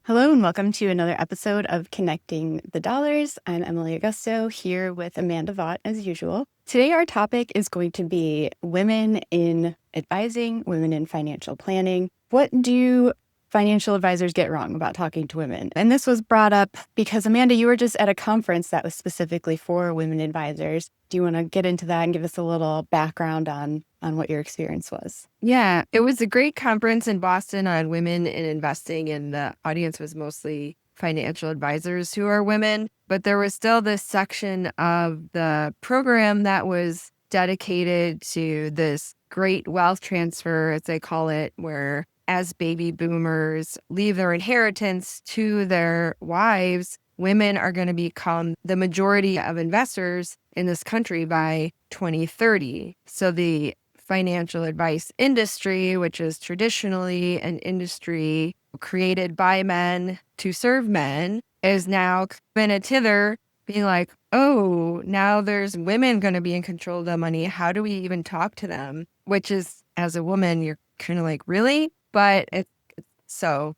Hello and welcome to another episode of Connecting the Dollars. I'm Emily Augusto here with Amanda Vaught as usual. Today our topic is going to be women in advising, women in financial planning. What do financial advisors get wrong about talking to women? And this was brought up because Amanda, you were just at a conference that was specifically for women advisors. Do you want to get into that and give us a little background on what your experience was? Yeah, it was a great conference in Boston on women in investing, and the audience was mostly financial advisors who are women. But there was still this section of the program that was dedicated to this great wealth transfer, as they call it, where as baby boomers leave their inheritance to their wives, women are going to become the majority of investors in this country by 2030. So the financial advice industry, which is traditionally an industry created by men to serve men, is now been a tither being like, oh, now there's women going to be in control of the money. How do we even talk to them? Which is, as a woman, you're kind of like, really? But it's still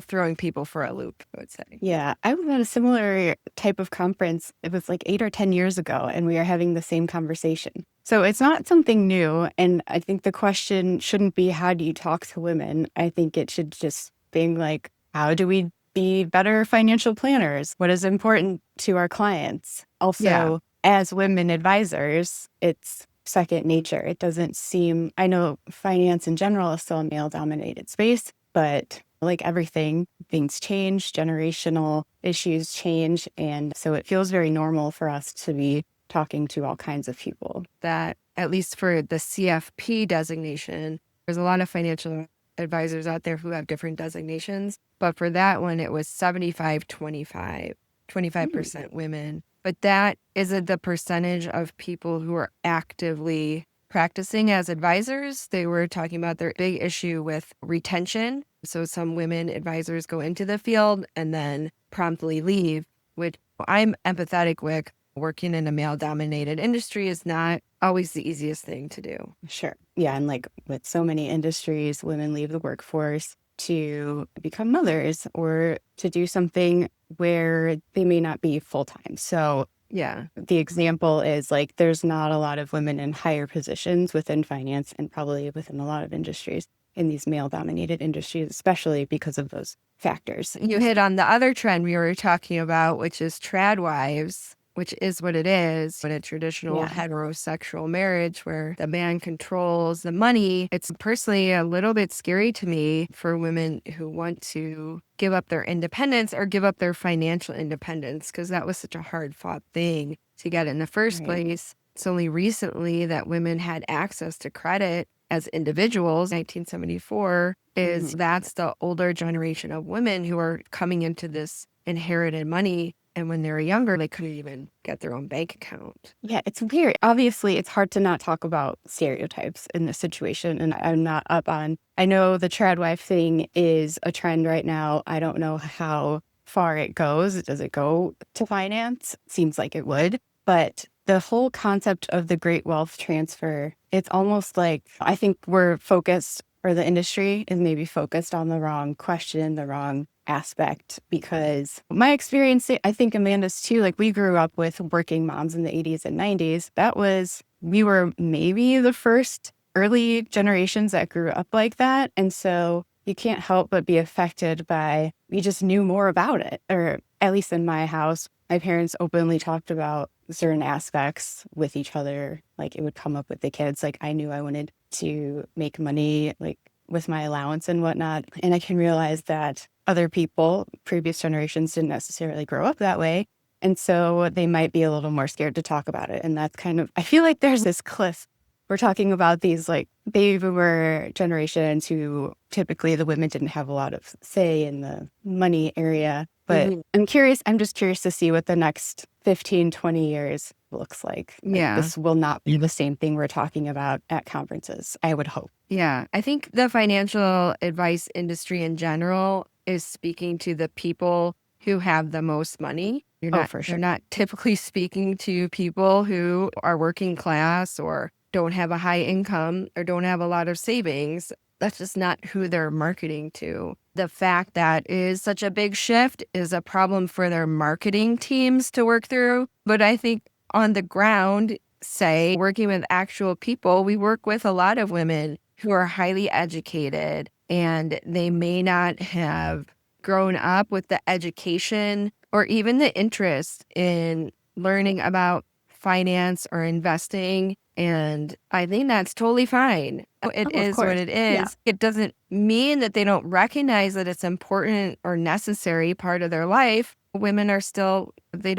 throwing people for a loop, I would say. Yeah, I was at a similar type of conference. It was like 8 or 10 years ago, and we are having the same conversation. So it's not something new. And I think the question shouldn't be, how do you talk to women? I think it should just be like, how do we be better financial planners? What is important to our clients? Also, as women advisors, it's second nature. It doesn't seem, I know finance in general is still a male dominated space, but like everything, things change, generational issues change. And so it feels very normal for us to be talking to all kinds of people. That, at least for the CFP designation, there's a lot of financial advisors out there who have different designations. But for that one, it was 25% women. But that isn't the percentage of people who are actively practicing as advisors. They were talking about their big issue with retention. So some women advisors go into the field and then promptly leave, which I'm empathetic with. Working in a male-dominated industry is not always the easiest thing to do. Sure. Yeah. And like with so many industries, women leave the workforce to become mothers or to do something where they may not be full-time. So yeah, the example is like there's not a lot of women in higher positions within finance and probably within a lot of industries in these male-dominated industries, especially because of those factors. You hit on the other trend we were talking about, which is trad wives, which is what it is in a traditional heterosexual marriage where the man controls the money. It's personally a little bit scary to me for women who want to give up their independence or give up their financial independence, because that was such a hard fought thing to get in the first place. It's only recently that women had access to credit as individuals. 1974 is that's the older generation of women who are coming into this inherited money. And when they were younger, they couldn't even get their own bank account. Yeah, it's weird. Obviously, it's hard to not talk about stereotypes in this situation. And I'm not up on, I know the trad wife thing is a trend right now. I don't know how far it goes. Does it go to finance? Seems like it would. But the whole concept of the great wealth transfer, it's almost like I think we're focused, or the industry is maybe focused on the wrong question, the wrong aspect, because my experience, I think Amanda's too, like we grew up with working moms in the 80s and 90s. We were maybe the first early generations that grew up like that. And so you can't help but be affected by, we just knew more about it. Or at least in my house, my parents openly talked about certain aspects with each other. Like it would come up with the kids. Like I knew I wanted to make money, like with my allowance and whatnot. And I can realize that other people, previous generations, didn't necessarily grow up that way. And so they might be a little more scared to talk about it. And that's kind of, I feel like there's this cliff. We're talking about these like baby boomer generations who typically the women didn't have a lot of say in the money area. But I'm just curious to see what the next 15, 20 years looks like. This will not be the same thing we're talking about at conferences, I would hope. Yeah, I think the financial advice industry in general is speaking to the people who have the most money. You're not typically speaking to people who are working class or don't have a high income or don't have a lot of savings. That's just not who they're marketing to. The fact that it is such a big shift is a problem for their marketing teams to work through. But I think on the ground, say, working with actual people, we work with a lot of women who are highly educated and they may not have grown up with the education or even the interest in learning about finance or investing. And I think that's totally fine. It Oh, of is what course. it Yeah. is. It doesn't mean that they don't recognize that it's important or necessary part of their life. Women are still, they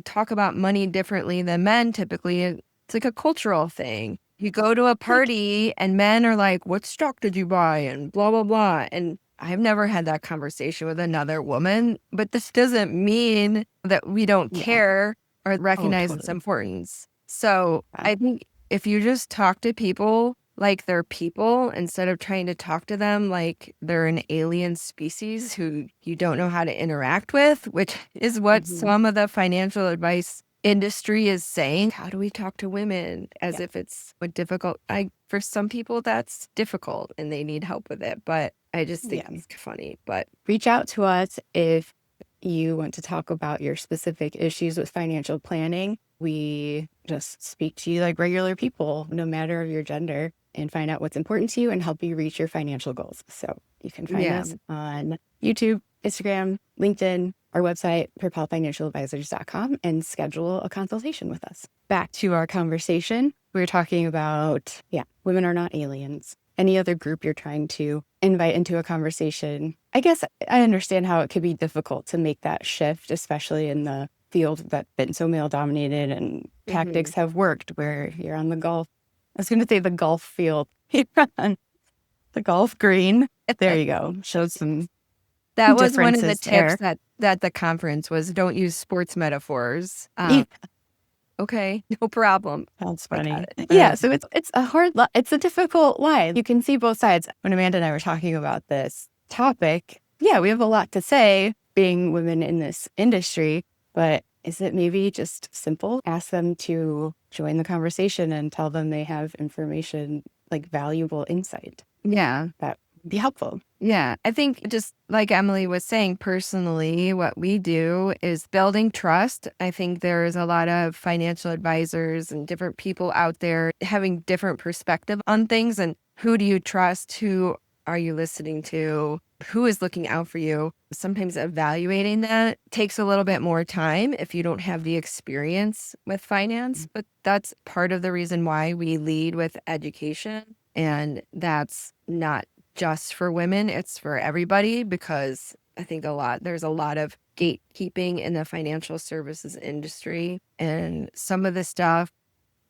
talk about money differently than men typically. It's like a cultural thing. You go to a Like, party and men are like, what stock did you buy? And blah, blah, blah. And I've never had that conversation with another woman, but this doesn't mean that we don't yeah. care or Oh, recognize its totally. importance. So Yeah. I think if you just talk to people like they're people instead of trying to talk to them like they're an alien species who you don't know how to interact with, which is what Mhm. some of the financial advice industry is saying. How do we talk to women as Yeah. if it's a difficult? For some people that's difficult and they need help with it, but I just think Yeah. it's funny. But Reach out to us if you want to talk about your specific issues with financial planning. We just speak to you like regular people, no matter your gender, and find out what's important to you and help you reach your financial goals. So you can find yeah, us on YouTube, Instagram, LinkedIn, our website, propelfinancialadvisors.com, and schedule a consultation with us. Back to our conversation. We were talking about, women are not aliens. Any other group you're trying to invite into a conversation. I guess I understand how it could be difficult to make that shift, especially in the field that's been so male dominated and hmm tactics have worked where you're on the golf. I was going to say the golf field. You're on the golf green. There you go. Showed some that was one of the differences tips there. that the conference was don't use sports metaphors. Yeah, Okay, no problem. that's I got funny. it. Yeah, so it's a it's a difficult line. You can see both sides. When Amanda and I were talking about this topic, yeah, we have a lot to say being women in this industry, but is it maybe just simple? Ask them to join the conversation and tell them they have information, like valuable insight Yeah. that would be helpful. Yeah. I think just like Emily was saying, personally, what we do is building trust. I think there's a lot of financial advisors and different people out there having different perspective on things. And who do you trust? Who are you listening to? Who is looking out for you? Sometimes evaluating that takes a little bit more time if you don't have the experience with finance, but that's part of the reason why we lead with education. And that's not just for women, it's for everybody because I think there's a lot of gatekeeping in the financial services industry. And some of the stuff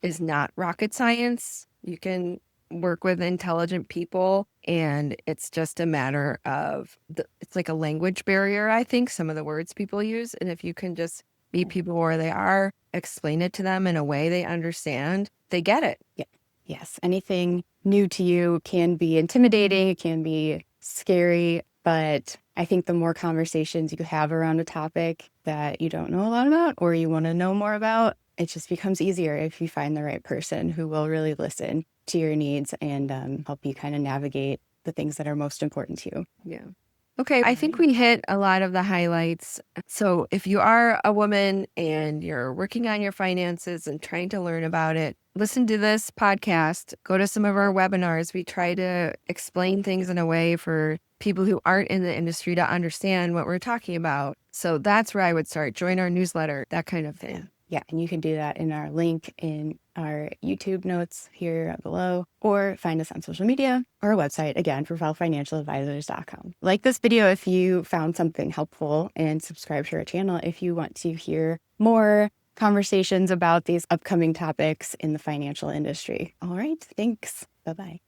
is not rocket science. You can work with intelligent people, and it's just a matter of it's like a language barrier, I think, some of the words people use. And if you can just meet people where they are, explain it to them in a way they understand, they get it. Yeah. Yes. Anything new to you can be intimidating. It can be scary. But I think the more conversations you have around a topic that you don't know a lot about or you want to know more about, it just becomes easier if you find the right person who will really listen to your needs and help you kind of navigate the things that are most important to you. Yeah. Okay, I All think right. we hit a lot of the highlights. So, if you are a woman and you're working on your finances and trying to learn about it, listen to this podcast, go to some of our webinars. We try to explain things in a way for people who aren't in the industry to understand what we're talking about. So, that's where I would start. Join our newsletter, that kind of Yeah. thing. Yeah. And you can do that in our link in our YouTube notes here below, or find us on social media or our website, again, propelfinancialadvisors.com. Like this video if you found something helpful, and subscribe to our channel if you want to hear more conversations about these upcoming topics in the financial industry. All right. Thanks. Bye-bye.